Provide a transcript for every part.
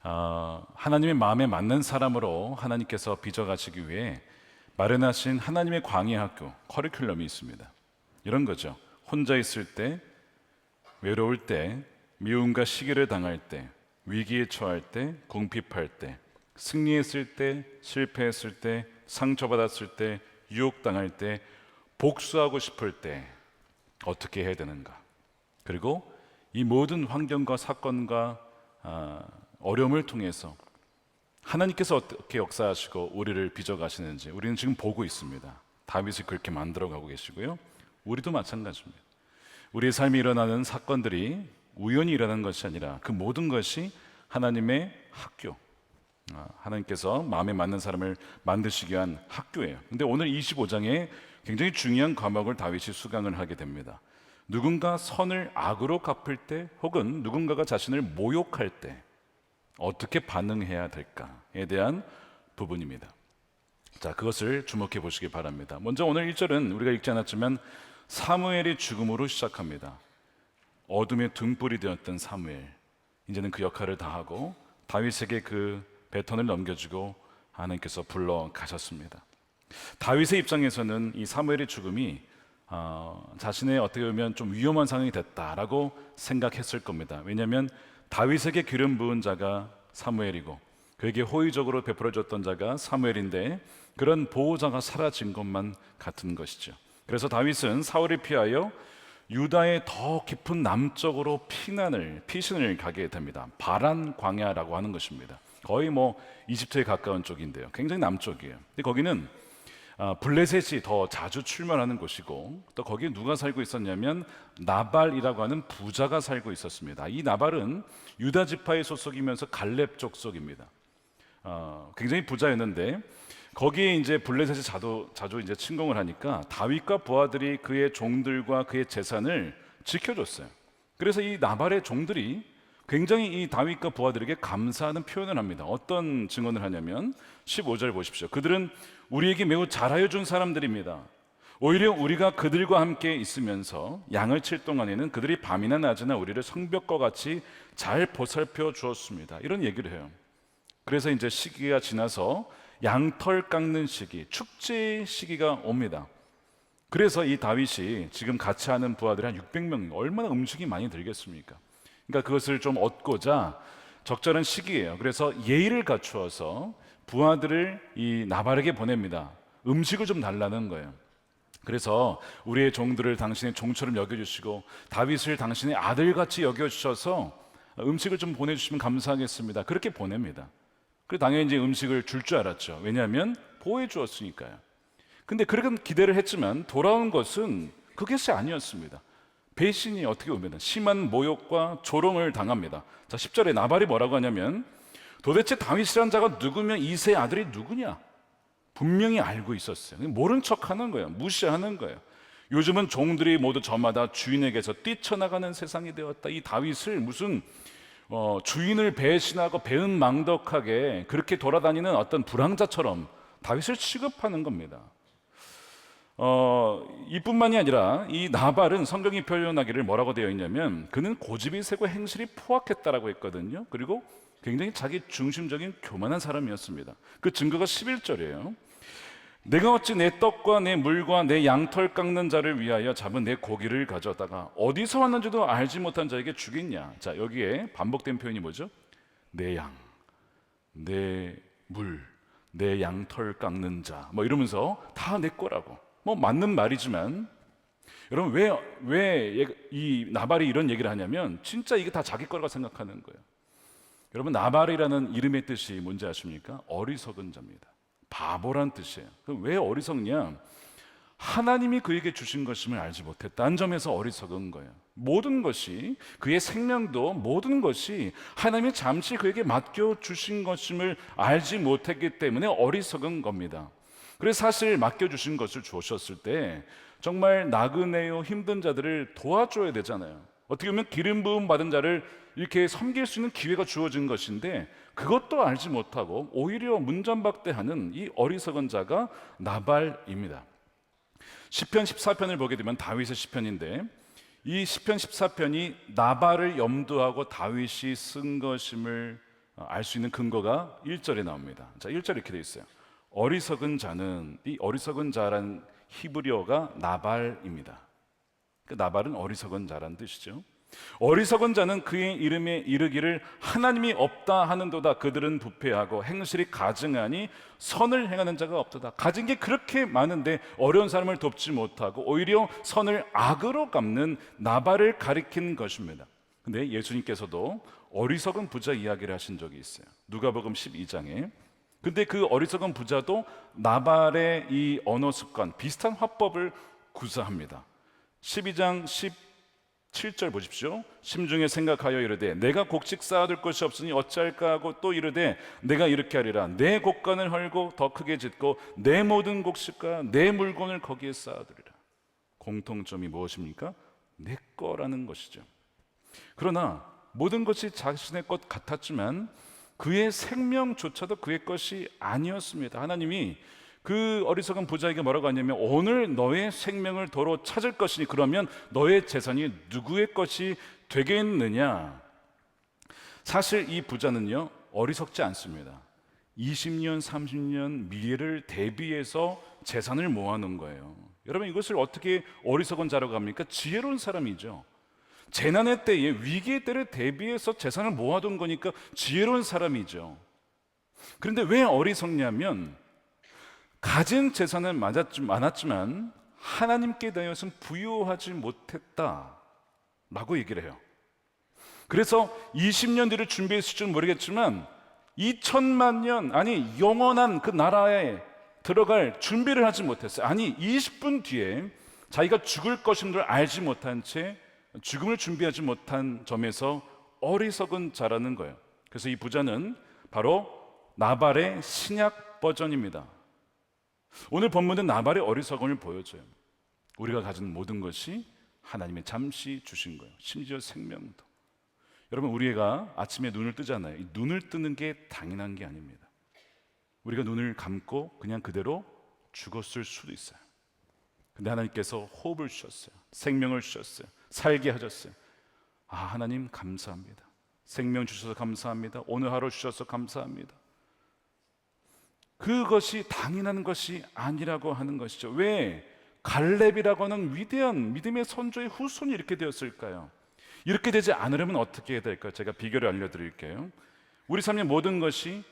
하나님의 마음에 맞는 사람으로 하나님께서 빚어가시기 위해 마련하신 하나님의 광야 학교 커리큘럼이 있습니다. 이런 거죠. 혼자 있을 때, 외로울 때, 미움과 시기를 당할 때, 위기에 처할 때, 궁핍할 때, 승리했을 때, 실패했을 때, 상처받았을 때, 유혹당할 때, 복수하고 싶을 때 어떻게 해야 되는가? 그리고 이 모든 환경과 사건과 어려움을 통해서 하나님께서 어떻게 역사하시고 우리를 빚어가시는지 우리는 지금 보고 있습니다. 다윗이 그렇게 만들어가고 계시고요. 우리도 마찬가지입니다. 우리의 삶에 일어나는 사건들이 우연히 일어나는 것이 아니라 그 모든 것이 하나님의 학교, 하나님께서 마음에 맞는 사람을 만드시기 위한 학교예요. 근데 오늘 25장에 굉장히 중요한 과목을 다윗이 수강을 하게 됩니다. 누군가 선을 악으로 갚을 때 혹은 누군가가 자신을 모욕할 때 어떻게 반응해야 될까에 대한 부분입니다. 자, 그것을 주목해 보시기 바랍니다. 먼저 오늘 1절은 우리가 읽지 않았지만 사무엘의 죽음으로 시작합니다. 어둠의 등불이 되었던 사무엘, 이제는 그 역할을 다하고 다윗에게 그 배턴을 넘겨주고 하나님께서 불러가셨습니다. 다윗의 입장에서는 이 사무엘의 죽음이 자신의 어떻게 보면 좀 위험한 상황이 됐다라고 생각했을 겁니다. 왜냐하면 다윗에게 기름 부은 자가 사무엘이고 그에게 호의적으로 베풀어줬던 자가 사무엘인데 그런 보호자가 사라진 것만 같은 것이죠. 그래서 다윗은 사울을 피하여 유다의 더 깊은 남쪽으로 피신을 가게 됩니다. 바란 광야라고 하는 것입니다. 거의 이집트에 가까운 쪽인데요. 굉장히 남쪽이에요. 근데 거기는 블레셋이 더 자주 출몰하는 곳이고 또 거기에 누가 살고 있었냐면 나발이라고 하는 부자가 살고 있었습니다. 이 나발은 유다 지파의 소속이면서 갈렙 족속입니다. 굉장히 부자였는데 거기에 이제 블레셋이 자주 이제 침공을 하니까 다윗과 부하들이 그의 종들과 그의 재산을 지켜줬어요. 그래서 이 나발의 종들이 굉장히 이 다윗과 부하들에게 감사하는 표현을 합니다. 어떤 증언을 하냐면 15절 보십시오. 그들은 우리에게 매우 잘하여 준 사람들입니다. 오히려 우리가 그들과 함께 있으면서 양을 칠 동안에는 그들이 밤이나 낮이나 우리를 성벽과 같이 잘 보살펴 주었습니다. 이런 얘기를 해요. 그래서 이제 시기가 지나서 양털 깎는 시기, 축제 시기가 옵니다. 그래서 이 다윗이 지금 같이 하는 부하들이 한 600명, 얼마나 음식이 많이 들겠습니까? 그러니까 그것을 좀 얻고자 적절한 시기예요. 그래서 예의를 갖추어서 부하들을 이 나발에게 보냅니다. 음식을 좀 달라는 거예요. 그래서 우리의 종들을 당신의 종처럼 여겨주시고 다윗을 당신의 아들같이 여겨주셔서 음식을 좀 보내주시면 감사하겠습니다. 그렇게 보냅니다. 그리고 당연히 이제 음식을 줄 줄 알았죠. 왜냐하면 보호해 주었으니까요. 근데 그렇게 기대를 했지만 돌아온 것은 그것이 아니었습니다. 배신이 어떻게 보면 심한 모욕과 조롱을 당합니다. 자, 10절에 나발이 뭐라고 하냐면 도대체 다윗이란 자가 누구며 이새의 아들이 누구냐? 분명히 알고 있었어요. 모른 척하는 거예요. 무시하는 거예요. 요즘은 종들이 모두 저마다 주인에게서 뛰쳐나가는 세상이 되었다. 이 다윗을 무슨 주인을 배신하고 배은망덕하게 그렇게 돌아다니는 어떤 불황자처럼 다윗을 취급하는 겁니다. 이뿐만이 아니라 이 나발은 성경이 표현하기를 뭐라고 되어 있냐면 그는 고집이 세고 행실이 포악했다라고 했거든요. 그리고 굉장히 자기 중심적인 교만한 사람이었습니다. 그 증거가 11절이에요. 내가 어찌 내 떡과 내 물과 내 양털 깎는 자를 위하여 잡은 내 고기를 가져다가 어디서 왔는지도 알지 못한 자에게 주겠냐. 자, 여기에 반복된 표현이 뭐죠? 내 양, 내 물, 내 양털 깎는 자 이러면서 다 내 거라고. 맞는 말이지만 여러분 왜 이 나발이 이런 얘기를 하냐면 진짜 이게 다 자기 거라고 생각하는 거예요. 여러분 나발이라는 이름의 뜻이 뭔지 아십니까? 어리석은 자입니다. 바보란 뜻이에요. 그럼 왜 어리석냐? 하나님이 그에게 주신 것임을 알지 못했다는 점에서 어리석은 거예요. 모든 것이 그의 생명도 모든 것이 하나님이 잠시 그에게 맡겨주신 것임을 알지 못했기 때문에 어리석은 겁니다. 그래서 사실 맡겨주신 것을 주셨을 때 정말 나그네요 힘든 자들을 도와줘야 되잖아요. 어떻게 보면 기름 부음 받은 자를 이렇게 섬길 수 있는 기회가 주어진 것인데 그것도 알지 못하고 오히려 문전박대하는 이 어리석은 자가 나발입니다. 시편 14편을 보게 되면 다윗의 시편인데 이 시편 14편이 나발을 염두하고 다윗이 쓴 것임을 알 수 있는 근거가 1절에 나옵니다. 자, 1절 이렇게 되어 있어요. 어리석은 자는, 이 어리석은 자란 히브리어가 나발입니다. 그 나발은 어리석은 자란 뜻이죠. 어리석은 자는 그의 이름에 이르기를 하나님이 없다 하는도다. 그들은 부패하고 행실이 가증하니 선을 행하는 자가 없도다. 가진 게 그렇게 많은데 어려운 사람을 돕지 못하고 오히려 선을 악으로 갚는 나발을 가리킨 것입니다. 근데 예수님께서도 어리석은 부자 이야기를 하신 적이 있어요. 누가복음 12장에. 근데 그 어리석은 부자도 나발의 이 언어 습관, 비슷한 화법을 구사합니다. 12장 17절 보십시오. 심중에 생각하여 이르되 내가 곡식 쌓아둘 것이 없으니 어찌할까 하고 또 이르되 내가 이렇게 하리라. 내 곡간을 헐고 더 크게 짓고 내 모든 곡식과 내 물건을 거기에 쌓아두리라. 공통점이 무엇입니까? 내 거라는 것이죠. 그러나 모든 것이 자신의 것 같았지만 그의 생명조차도 그의 것이 아니었습니다. 하나님이 그 어리석은 부자에게 뭐라고 하냐면 오늘 너의 생명을 도로 찾을 것이니 그러면 너의 재산이 누구의 것이 되겠느냐. 사실 이 부자는요 어리석지 않습니다. 20년 30년 미래를 대비해서 재산을 모아놓은 거예요. 여러분 이것을 어떻게 어리석은 자라고 합니까? 지혜로운 사람이죠. 재난의 때에 위기의 때를 대비해서 재산을 모아둔 거니까 지혜로운 사람이죠. 그런데 왜 어리석냐면 가진 재산은 많았지만 하나님께 대해서는 부유하지 못했다라고 얘기를 해요. 그래서 20년 뒤를 준비했을 줄 모르겠지만 2000만 년, 아니 영원한 그 나라에 들어갈 준비를 하지 못했어요. 아니 20분 뒤에 자기가 죽을 것인 줄 알지 못한 채 죽음을 준비하지 못한 점에서 어리석은 자라는 거예요. 그래서 이 부자는 바로 나발의 신약 버전입니다. 오늘 본문은 나발의 어리석음을 보여줘요. 우리가 가진 모든 것이 하나님의 잠시 주신 거예요. 심지어 생명도. 여러분 우리가 아침에 눈을 뜨잖아요. 이 눈을 뜨는 게 당연한 게 아닙니다. 우리가 눈을 감고 그냥 그대로 죽었을 수도 있어요. 근데 하나님께서 호흡을 주셨어요. 생명을 주셨어요. 살게 하셨어요. 아, 하나님 감사합니다. 생명 주셔서 감사합니다. 오늘 하루 주셔서 감사합니다. 그것이 당연한 것이 아니라고 하는 것이죠. 왜 갈렙이라고 하는 위대한 믿음의 선조의 후손이 이렇게 되었을까요? 이렇게 되지 않으려면 어떻게 해야 될까요? 제가 비결을 알려드릴게요. 우리 삶의 모든 것이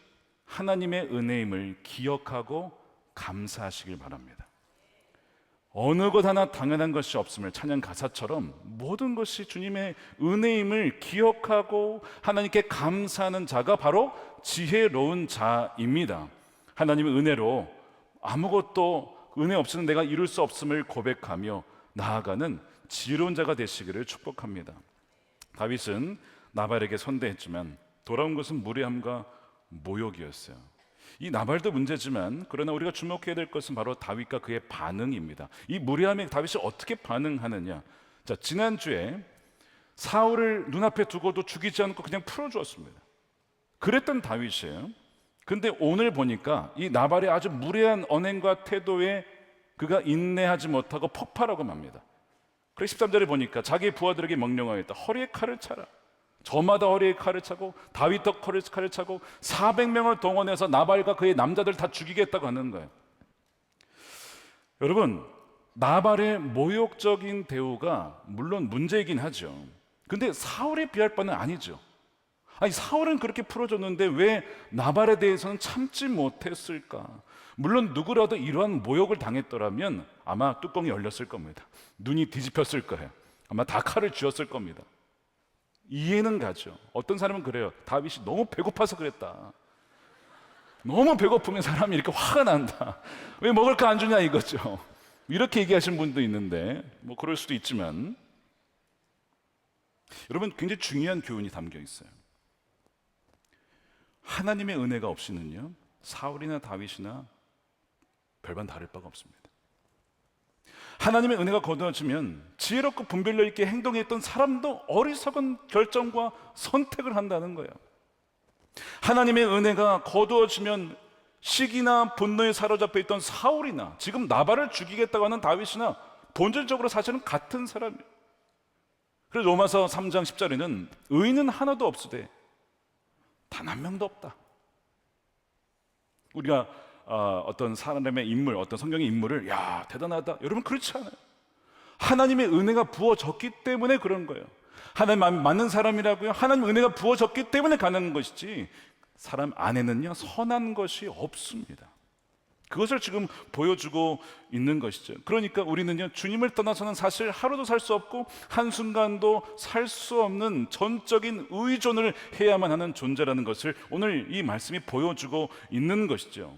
하나님의 은혜임을 기억하고 감사하시길 바랍니다. 어느 것 하나 당연한 것이 없음을 찬양 가사처럼 모든 것이 주님의 은혜임을 기억하고 하나님께 감사하는 자가 바로 지혜로운 자입니다. 하나님의 은혜로 아무것도 은혜 없이는 내가 이룰 수 없음을 고백하며 나아가는 지혜로운 자가 되시기를 축복합니다. 다윗은 나발에게 선대했지만 돌아온 것은 무례함과 모욕이었어요. 이 나발도 문제지만 그러나 우리가 주목해야 될 것은 바로 다윗과 그의 반응입니다. 이 무례함에 다윗이 어떻게 반응하느냐. 자, 지난주에 사울을 눈앞에 두고도 죽이지 않고 그냥 풀어주었습니다. 그랬던 다윗이에요. 근데 오늘 보니까 이 나발의 아주 무례한 언행과 태도에 그가 인내하지 못하고 폭발하고 맙니다. 그래서 13절에 보니까 자기 부하들에게 명령하였다. 허리에 칼을 차라. 저마다 허리에 칼을 차고 다윗도 허리에 칼을 차고 400명을 동원해서 나발과 그의 남자들 다 죽이겠다고 하는 거예요. 여러분, 나발의 모욕적인 대우가 물론 문제이긴 하죠. 근데 사울에 비할 바는 아니죠. 아니, 사울은 그렇게 풀어줬는데 왜 나발에 대해서는 참지 못했을까? 물론 누구라도 이러한 모욕을 당했더라면 아마 뚜껑이 열렸을 겁니다. 눈이 뒤집혔을 거예요. 아마 다 칼을 쥐었을 겁니다. 이해는 가죠. 어떤 사람은 그래요. 다윗이 너무 배고파서 그랬다. 너무 배고프면 사람이 이렇게 화가 난다. 왜 먹을 거 안 주냐 이거죠. 이렇게 얘기하시는 분도 있는데 뭐 그럴 수도 있지만 여러분 굉장히 중요한 교훈이 담겨 있어요. 하나님의 은혜가 없이는요 사울이나 다윗이나 별반 다를 바가 없습니다. 하나님의 은혜가 거두어지면 지혜롭고 분별력 있게 행동했던 사람도 어리석은 결정과 선택을 한다는 거예요. 하나님의 은혜가 거두어지면 시기나 분노에 사로잡혀 있던 사울이나 지금 나발을 죽이겠다고 하는 다윗이나 본질적으로 사실은 같은 사람이에요. 그래서 로마서 3장 10절에는 의인은 하나도 없으되 단 한 명도 없다. 우리가 어떤 사람의 인물, 어떤 성경의 인물을 야 대단하다. 여러분 그렇지 않아요. 하나님의 은혜가 부어졌기 때문에 그런 거예요. 하나님 맞는 사람이라고요. 하나님의 은혜가 부어졌기 때문에 가능한 것이지 사람 안에는요 선한 것이 없습니다. 그것을 지금 보여주고 있는 것이죠. 그러니까 우리는요 주님을 떠나서는 사실 하루도 살 수 없고 한순간도 살 수 없는 전적인 의존을 해야만 하는 존재라는 것을 오늘 이 말씀이 보여주고 있는 것이죠.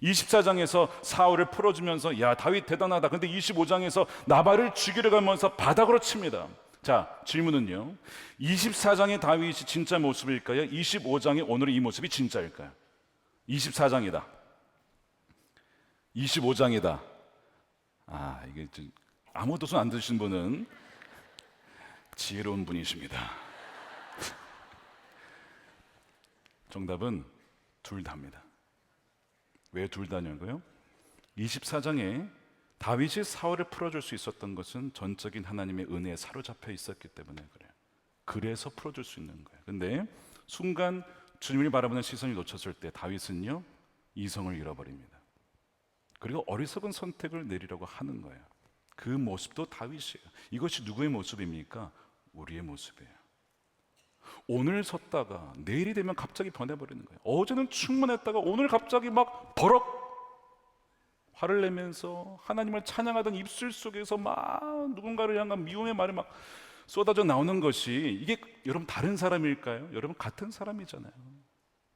24장에서 사울을 풀어주면서 야 다윗 대단하다. 근데 25장에서 나발을 죽이려 가면서 바닥으로 칩니다. 자 질문은요, 24장의 다윗이 진짜 모습일까요? 25장의 오늘의 이 모습이 진짜일까요? 24장이다, 25장이다. 이게 좀 아무것도 손 안 드신 분은 지혜로운 분이십니다. 정답은 둘 다입니다. 왜 둘 다냐고요? 24장에 다윗이 사울을 풀어줄 수 있었던 것은 전적인 하나님의 은혜에 사로잡혀 있었기 때문에 그래요. 그래서 풀어줄 수 있는 거예요. 근데 순간 주님을 바라보는 시선이 놓쳤을 때 다윗은요 이성을 잃어버립니다. 그리고 어리석은 선택을 내리려고 하는 거예요. 그 모습도 다윗이에요. 이것이 누구의 모습입니까? 우리의 모습이에요. 오늘 섰다가 내일이 되면 갑자기 변해버리는 거예요. 어제는 충만했다가 오늘 갑자기 막 버럭 화를 내면서 하나님을 찬양하던 입술 속에서 막 누군가를 향한 미움의 말이 막 쏟아져 나오는 것이 이게 여러분 다른 사람일까요? 여러분 같은 사람이잖아요.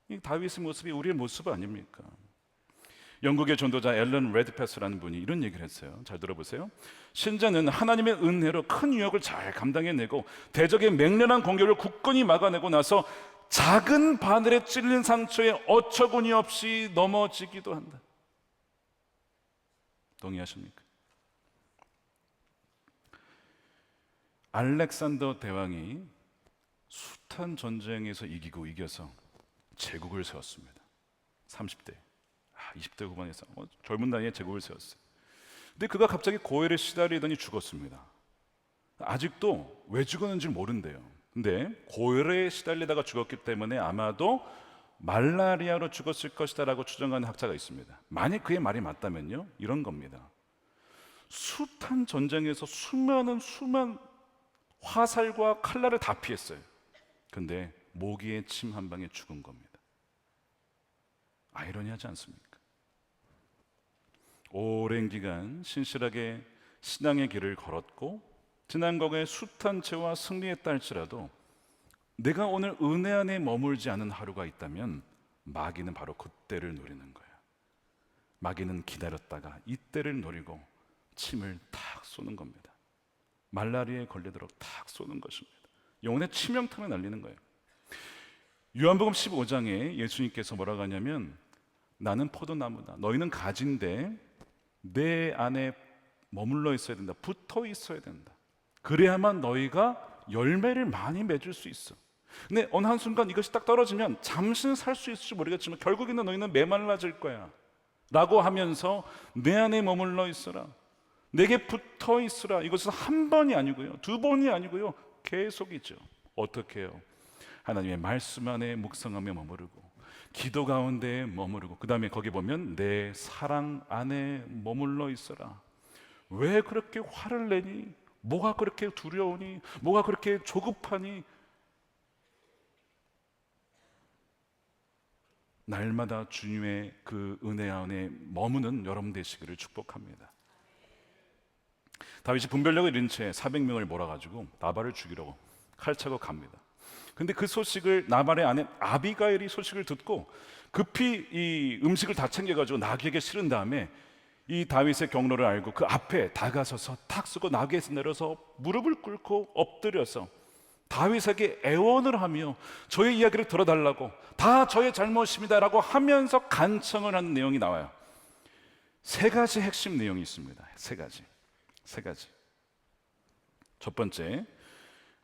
이 다윗의 모습이 우리의 모습 아닙니까? 영국의 전도자 앨런 레드패스라는 분이 이런 얘기를 했어요. 잘 들어보세요. 신자는 하나님의 은혜로 큰 유혹을 잘 감당해내고 대적의 맹렬한 공격을 굳건히 막아내고 나서 작은 바늘에 찔린 상처에 어처구니 없이 넘어지기도 한다. 동의하십니까? 알렉산더 대왕이 숱한 전쟁에서 이겨서 제국을 세웠습니다. 30대 20대 후반에서 젊은 나이에 제국을 세웠어요. 근데 그가 갑자기 고열에 시달리더니 죽었습니다. 아직도 왜 죽었는지 모른대요. 근데 고열에 시달리다가 죽었기 때문에 아마도 말라리아로 죽었을 것이다 라고 추정하는 학자가 있습니다. 만약 그의 말이 맞다면요 이런 겁니다. 숱한 전쟁에서 수많은 화살과 칼날을 다 피했어요. 근데 모기의 침 한 방에 죽은 겁니다. 아이러니하지 않습니까? 오랜 기간 신실하게 신앙의 길을 걸었고 지난거에 숱한 죄와 승리했다 할지라도 내가 오늘 은혜 안에 머물지 않은 하루가 있다면 마귀는 바로 그때를 노리는 거예요. 마귀는 기다렸다가 이때를 노리고 침을 탁 쏘는 겁니다. 말라리아에 걸리도록 탁 쏘는 것입니다. 영혼의 치명타를 날리는 거예요. 요한복음 15장에 예수님께서 뭐라고 하냐면 나는 포도나무다. 너희는 가지인데 내 안에 머물러 있어야 된다. 붙어 있어야 된다. 그래야만 너희가 열매를 많이 맺을 수 있어. 근데 어느 한순간 이것이 딱 떨어지면 잠시는 살 수 있을지 모르겠지만 결국에는 너희는 메말라질 거야 라고 하면서 내 안에 머물러 있어라. 내게 붙어 있으라. 이것은 한 번이 아니고요, 두 번이 아니고요, 계속이죠. 어떻게 해요? 하나님의 말씀 안에 묵상하며 머무르고 기도 가운데 머무르고 그 다음에 거기 보면 내 사랑 안에 머물러 있어라. 왜 그렇게 화를 내니? 뭐가 그렇게 두려우니? 뭐가 그렇게 조급하니? 날마다 주님의 그 은혜 안에 머무는 여러분 되시기를 축복합니다. 다윗이 분별력을 잃은 채 400명을 몰아가지고 나발을 죽이려고 칼차고 갑니다. 근데 그 소식을 나발의 아내 아비가일이 소식을 듣고 급히 이 음식을 다 챙겨가지고 나귀에게 실은 다음에 이 다윗의 경로를 알고 그 앞에 다가서서 탁 쓰고 나귀에서 내려서 무릎을 꿇고 엎드려서 다윗에게 애원을 하며 저의 이야기를 들어달라고, 다 저의 잘못입니다 라고 하면서 간청을 하는 내용이 나와요. 세 가지 핵심 내용이 있습니다. 세 가지. 첫 번째,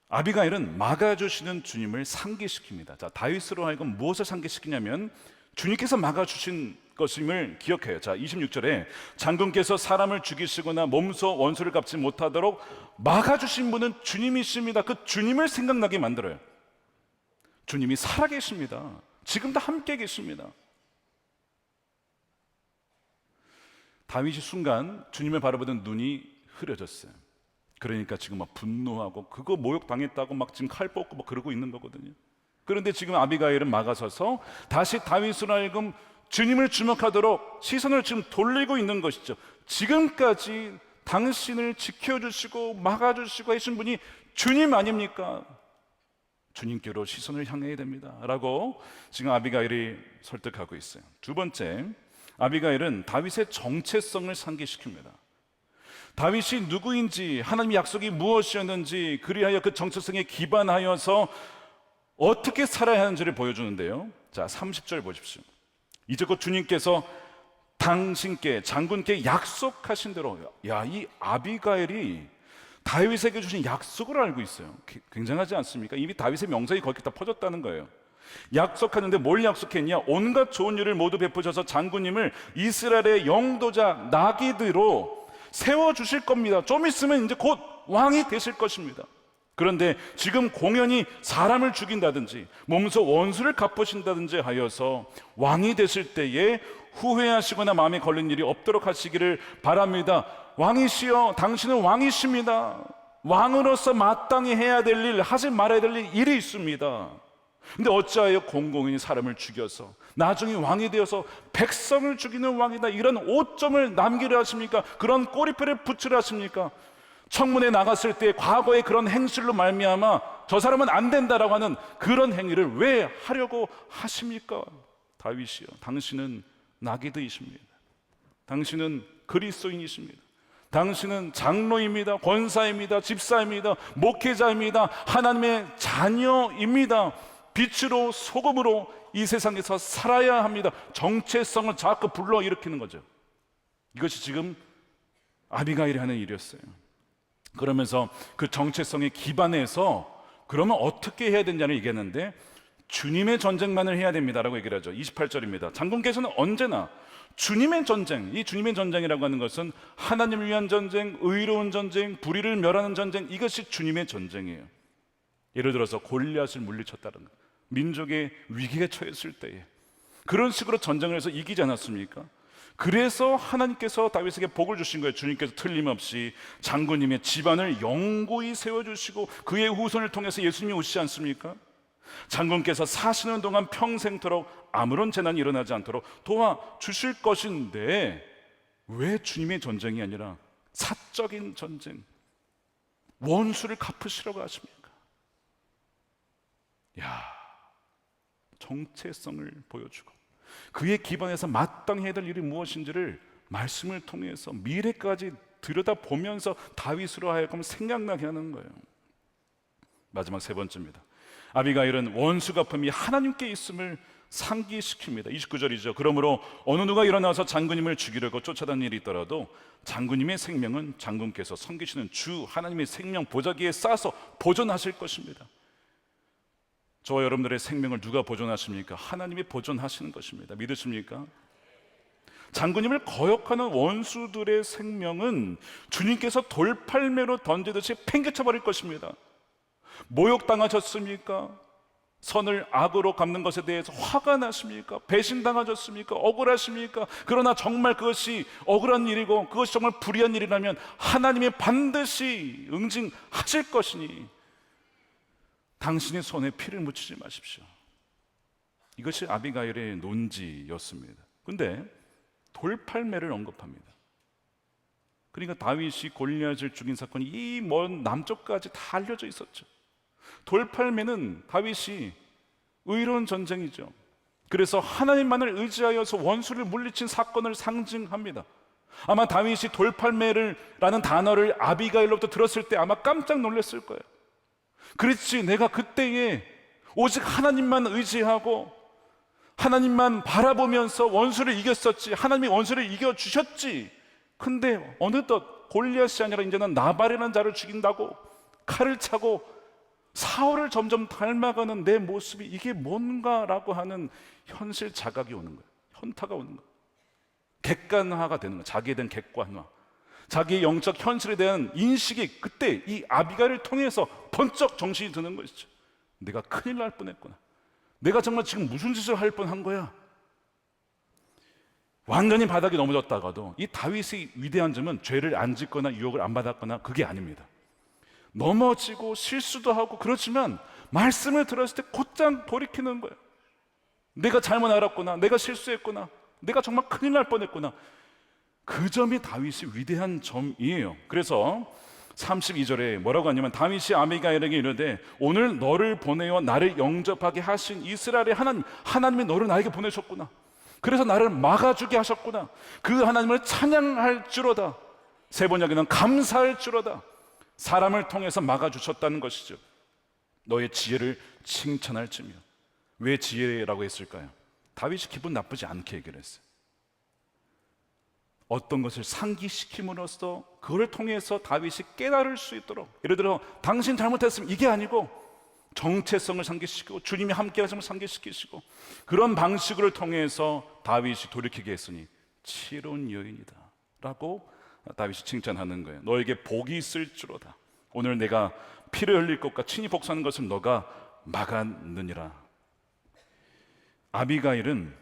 아비가일은 막아주시는 주님을 상기시킵니다. 자, 다윗으로 하여금 무엇을 상기시키냐면 주님께서 막아주신 것임을 기억해요. 자, 26절에 장군께서 사람을 죽이시거나 몸소 원수를 갚지 못하도록 막아주신 분은 주님이십니다. 그 주님을 생각나게 만들어요. 주님이 살아계십니다. 지금 다 함께 계십니다. 다윗이 순간 주님을 바라보던 눈이 흐려졌어요. 그러니까 지금 막 분노하고 그거 모욕당했다고 막 지금 칼 뽑고 막 그러고 있는 거거든요. 그런데 지금 아비가일은 막아서서 다시 다윗으로 하여금 주님을 주목하도록 시선을 지금 돌리고 있는 것이죠. 지금까지 당신을 지켜주시고 막아주시고 하신 분이 주님 아닙니까? 주님께로 시선을 향해야 됩니다 라고 지금 아비가일이 설득하고 있어요. 두 번째, 아비가일은 다윗의 정체성을 상기시킵니다. 다윗이 누구인지, 하나님의 약속이 무엇이었는지, 그리하여 그 정체성에 기반하여서 어떻게 살아야 하는지를 보여주는데요. 자, 30절 보십시오. 이제껏 주님께서 당신께, 장군께 약속하신 대로, 야, 이 아비가일이 다윗에게 주신 약속을 알고 있어요. 굉장하지 않습니까? 이미 다윗의 명성이 거기 다 퍼졌다는 거예요. 약속하는데 뭘 약속했냐? 온갖 좋은 일을 모두 베푸셔서 장군님을 이스라엘의 영도자 나기드로 세워주실 겁니다. 좀 있으면 이제 곧 왕이 되실 것입니다. 그런데 지금 공연히 사람을 죽인다든지 몸소 원수를 갚으신다든지 하여서 왕이 되실 때에 후회하시거나 마음에 걸린 일이 없도록 하시기를 바랍니다. 왕이시여, 당신은 왕이십니다. 왕으로서 마땅히 해야 될 일, 하지 말아야 될 일이 있습니다. 근데 어찌하여 공공연히 사람을 죽여서 나중에 왕이 되어서 백성을 죽이는 왕이다, 이런 오점을 남기려 하십니까? 그런 꼬리표를 붙이려 하십니까? 청문회 나갔을 때 과거의 그런 행실로 말미암아 저 사람은 안 된다라고 하는 그런 행위를 왜 하려고 하십니까? 다윗이여, 당신은 나기드이십니다. 당신은 그리스도인이십니다. 당신은 장로입니다. 권사입니다. 집사입니다. 목회자입니다. 하나님의 자녀입니다. 빛으로 소금으로 이 세상에서 살아야 합니다. 정체성을 자꾸 불러일으키는 거죠. 이것이 지금 아비가일이 하는 일이었어요. 그러면서 그 정체성에 기반해서 그러면 어떻게 해야 되냐를 얘기했는데, 주님의 전쟁만을 해야 됩니다라고 얘기를 하죠. 28절입니다. 장군께서는 언제나 주님의 전쟁, 이 주님의 전쟁이라고 하는 것은 하나님을 위한 전쟁, 의로운 전쟁, 불의를 멸하는 전쟁, 이것이 주님의 전쟁이에요. 예를 들어서 골리앗을 물리쳤다는 것, 민족의 위기에 처했을 때에 그런 식으로 전쟁을 해서 이기지 않았습니까? 그래서 하나님께서 다윗에게 복을 주신 거예요. 주님께서 틀림없이 장군님의 집안을 영구히 세워주시고 그의 후손을 통해서 예수님이 오시지 않습니까? 장군께서 사시는 동안 평생토록 아무런 재난이 일어나지 않도록 도와주실 것인데 왜 주님의 전쟁이 아니라 사적인 전쟁, 원수를 갚으시려고 하십니까? 야, 정체성을 보여주고 그의 기반에서 마땅히 해야 될 일이 무엇인지를 말씀을 통해서 미래까지 들여다보면서 다윗으로 하여금 생각나게 하는 거예요. 마지막 세 번째입니다. 아비가일은 원수 갚음이 하나님께 있음을 상기시킵니다. 29절이죠. 그러므로 어느 누가 일어나서 장군님을 죽이려고 쫓아다니는 일이 있더라도 장군님의 생명은 장군께서 섬기시는 주 하나님의 생명 보자기에 싸서 보존하실 것입니다. 저와 여러분들의 생명을 누가 보존하십니까? 하나님이 보존하시는 것입니다. 믿으십니까? 장군님을 거역하는 원수들의 생명은 주님께서 돌팔매로 던지듯이 팽개쳐 버릴 것입니다. 모욕당하셨습니까? 선을 악으로 갚는 것에 대해서 화가 나십니까? 배신당하셨습니까? 억울하십니까? 그러나 정말 그것이 억울한 일이고 그것이 정말 불의한 일이라면 하나님이 반드시 응징하실 것이니 당신의 손에 피를 묻히지 마십시오. 이것이 아비가일의 논지였습니다. 그런데 돌팔매를 언급합니다. 그러니까 다윗이 골리앗을 죽인 사건이 이 먼 남쪽까지 다 알려져 있었죠. 돌팔매는 다윗이 의로운 전쟁이죠. 그래서 하나님만을 의지하여서 원수를 물리친 사건을 상징합니다. 아마 다윗이 돌팔매라는 단어를 아비가일로부터 들었을 때 아마 깜짝 놀랐을 거예요. 그렇지, 내가 그때에 오직 하나님만 의지하고 하나님만 바라보면서 원수를 이겼었지, 하나님이 원수를 이겨주셨지. 근데 어느덧 골리앗이 아니라 이제는 나발이라는 자를 죽인다고 칼을 차고 사울을 점점 닮아가는 내 모습이 이게 뭔가라고 하는 현실 자각이 오는 거예요. 현타가 오는 거예요. 객관화가 되는 거예요. 자기에 대한 객관화, 자기의 영적 현실에 대한 인식이 그때 이 아비가일을 통해서 번쩍 정신이 드는 것이죠. 내가 큰일 날 뻔했구나. 내가 정말 지금 무슨 짓을 할 뻔한 거야? 완전히 바닥에 넘어졌다가도 이 다윗의 위대한 점은 죄를 안 짓거나 유혹을 안 받았거나 그게 아닙니다. 넘어지고 실수도 하고 그렇지만 말씀을 들었을 때 곧장 돌이키는 거예요. 내가 잘못 알았구나, 내가 실수했구나, 내가 정말 큰일 날 뻔했구나. 그 점이 다윗의 위대한 점이에요. 그래서 32절에 뭐라고 하냐면 다윗이 아비가일에게 이르되 오늘 너를 보내어 나를 영접하게 하신 이스라엘의 하나님이 너를 나에게 보내셨구나. 그래서 나를 막아주게 하셨구나. 그 하나님을 찬양할 줄로다. 세 번역에는 감사할 줄로다. 사람을 통해서 막아주셨다는 것이죠. 너의 지혜를 칭찬할지며. 왜 지혜라고 했을까요? 다윗이 기분 나쁘지 않게 얘기를 했어요. 어떤 것을 상기시킴으로써 그걸 통해서 다윗이 깨달을 수 있도록, 예를 들어 당신 잘못했으면 이게 아니고 정체성을 상기시키고 주님이 함께 하심을 상기시키시고 그런 방식을 통해서 다윗이 돌이키게 했으니 치로운 여인이다 라고 다윗이 칭찬하는 거예요. 너에게 복이 있을 줄로다. 오늘 내가 피를 흘릴 것과 친히 복수하는 것을 너가 막았느니라. 아비가일은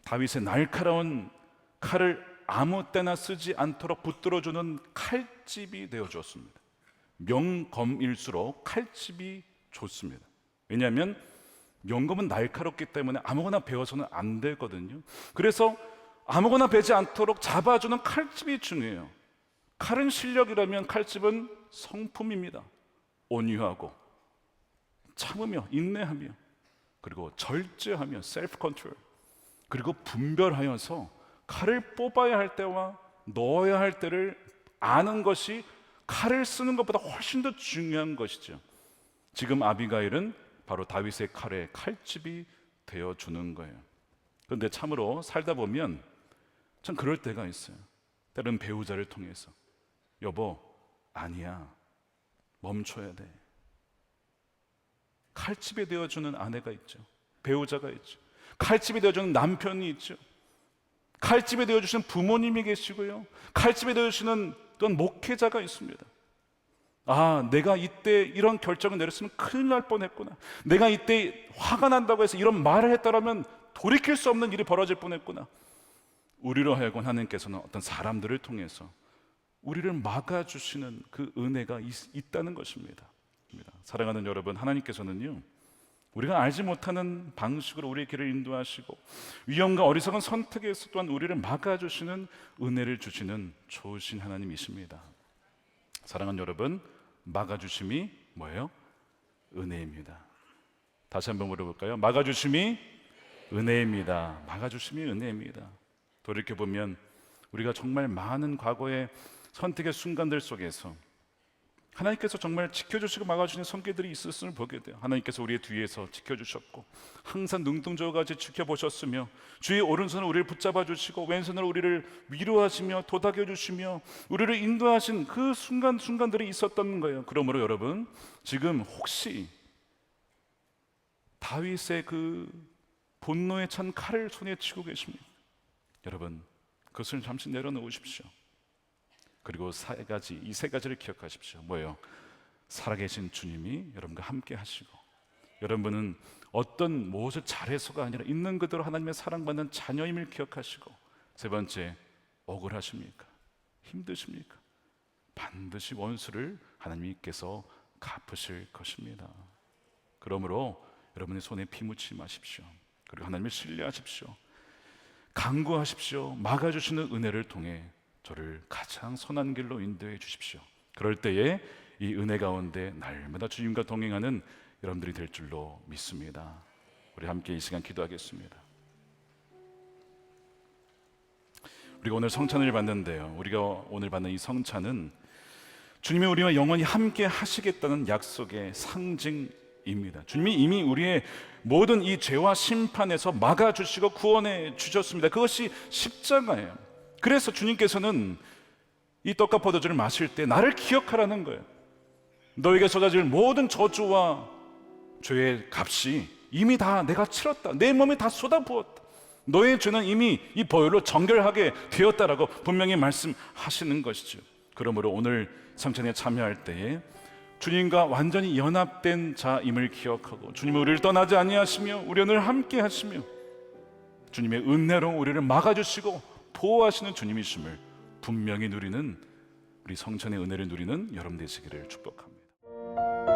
다윗의 날카로운 칼을 아무 때나 쓰지 않도록 붙들어주는 칼집이 되어주었습니다. 명검일수록 칼집이 좋습니다. 왜냐하면 명검은 날카롭기 때문에 아무거나 베어서는 안 되거든요. 그래서 아무거나 베지 않도록 잡아주는 칼집이 중요해요. 칼은 실력이라면 칼집은 성품입니다. 온유하고 참으며 인내하며 그리고 절제하며 셀프 컨트롤, 그리고 분별하여서 칼을 뽑아야 할 때와 넣어야 할 때를 아는 것이 칼을 쓰는 것보다 훨씬 더 중요한 것이죠. 지금 아비가일은 바로 다윗의 칼에 칼집이 되어주는 거예요. 그런데 참으로 살다 보면 참 그럴 때가 있어요. 때로는 배우자를 통해서 여보 아니야 멈춰야 돼. 칼집이 되어주는 아내가 있죠. 배우자가 있죠. 칼집이 되어주는 남편이 있죠. 칼집이 되어주시는 부모님이 계시고요. 칼집이 되어주시는 또한 목회자가 있습니다. 아, 내가 이때 이런 결정을 내렸으면 큰일 날 뻔했구나. 내가 이때 화가 난다고 해서 이런 말을 했다라면 돌이킬 수 없는 일이 벌어질 뻔했구나. 우리로 하여금 하나님께서는 어떤 사람들을 통해서 우리를 막아주시는 그 은혜가 있다는 것입니다. 사랑하는 여러분, 하나님께서는요 우리가 알지 못하는 방식으로 우리의 길을 인도하시고 위험과 어리석은 선택에서 또한 우리를 막아주시는 은혜를 주시는 좋으신 하나님이십니다. 사랑하는 여러분, 막아주심이 뭐예요? 은혜입니다. 다시 한번 물어볼까요? 막아주심이 은혜입니다. 막아주심이 은혜입니다. 돌이켜보면 우리가 정말 많은 과거의 선택의 순간들 속에서 하나님께서 정말 지켜주시고 막아주시는 손길들이 있었음을 보게 돼요. 하나님께서 우리의 뒤에서 지켜주셨고 항상 눈동자같이 지켜보셨으며 주의 오른손으로 우리를 붙잡아 주시고 왼손으로 우리를 위로하시며 도닥여 주시며 우리를 인도하신 그 순간들이 있었던 거예요. 그러므로 여러분, 지금 혹시 다윗의 그 분노에 찬 칼을 손에 쥐고 계십니까? 여러분, 그것을 잠시 내려놓으십시오. 그리고 이 세 가지를 기억하십시오. 뭐예요? 살아계신 주님이 여러분과 함께 하시고, 여러분은 어떤 무엇을 잘해서가 아니라 있는 그대로 하나님의 사랑받는 자녀임을 기억하시고, 세 번째, 억울하십니까? 힘드십니까? 반드시 원수를 하나님께서 갚으실 것입니다. 그러므로 여러분의 손에 피 묻지 마십시오. 그리고 하나님을 신뢰하십시오. 간구하십시오. 막아주시는 은혜를 통해 저를 가장 선한 길로 인도해 주십시오. 그럴 때에 이 은혜 가운데 날마다 주님과 동행하는 여러분들이 될 줄로 믿습니다. 우리 함께 이 시간 기도하겠습니다. 우리가 오늘 성찬을 받는데요, 우리가 오늘 받는 이 성찬은 주님이 우리와 영원히 함께 하시겠다는 약속의 상징입니다. 주님이 이미 우리의 모든 이 죄와 심판에서 막아주시고 구원해 주셨습니다. 그것이 십자가예요. 그래서 주님께서는 이 떡과 포도주를 마실 때 나를 기억하라는 거예요. 너에게 쏟아질 모든 저주와 죄의 값이 이미 다 내가 치렀다. 내 몸에 다 쏟아부었다. 너의 죄는 이미 이 보혈로 정결하게 되었다라고 분명히 말씀하시는 것이죠. 그러므로 오늘 성찬에 참여할 때에 주님과 완전히 연합된 자임을 기억하고 주님은 우리를 떠나지 아니하시며 우리와 늘 함께 하시며 주님의 은혜로 우리를 막아주시고 보호하시는 주님이심을 분명히 누리는 우리 성천의 은혜를 누리는 여러분 되시기를 축복합니다.